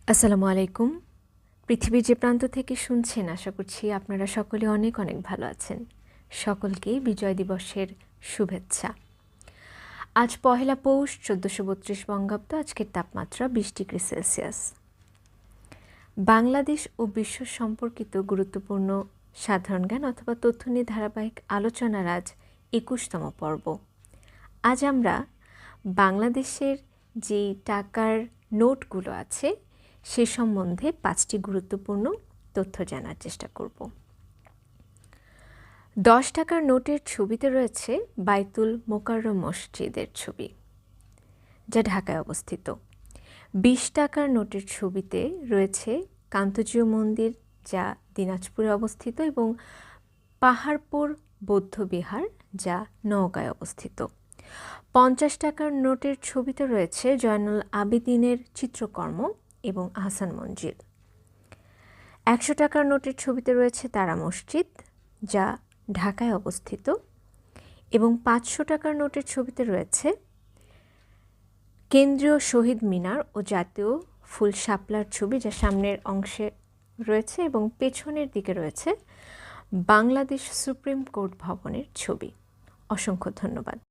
আসসালামু আলাইকুম। পৃথিবীর যে প্রান্ত থেকে শুনছেন আশা করছি আপনারা সকলে অনেক অনেক ভালো আছেন। সকলকে বিজয় দিবসের শুভেচ্ছা। আজ পহেলা পৌষ ১৪৩২ বঙ্গাব্দ। আজকের তাপমাত্রা ২০ ডিগ্রি সেলসিয়াস। বাংলাদেশ ও বিশ্ব সম্পর্কিত গুরুত্বপূর্ণ সাধারণ জ্ঞান অথবা তথ্য নিয়ে ধারাবাহিক আলোচনার আজ ২১তম পর্ব। আজ আমরা বাংলাদেশের যে টাকার নোটগুলো আছে সে সম্বন্ধে ৫টি গুরুত্বপূর্ণ তথ্য জানার চেষ্টা করব। ১০ টাকার নোটের ছবিতে রয়েছে বাইতুল মোকাররম মসজিদের ছবি, যা ঢাকায় অবস্থিত। ২০ টাকার নোটের ছবিতে রয়েছে কান্তজিউ মন্দির, যা দিনাজপুরে অবস্থিত, এবং পাহাড়পুর বৌদ্ধবিহার, যা নওগাঁয় অবস্থিত। ৫০ টাকার নোটের ছবিতে রয়েছে জয়নুল আবেদিনের চিত্রকর্ম এবং আহসান মঞ্জিল। ১০০ টাকার নোটের ছবিতে রয়েছে তারা মসজিদ, যা ঢাকায় অবস্থিত, এবং ৫০০ টাকার নোটের ছবিতে রয়েছে কেন্দ্রীয় শহীদ মিনার ও জাতীয় ফুল শাপলার ছবি, যা সামনের অংশে রয়েছে, এবং পেছনের দিকে রয়েছে বাংলাদেশ সুপ্রিম কোর্ট ভবনের ছবি। অসংখ্য ধন্যবাদ।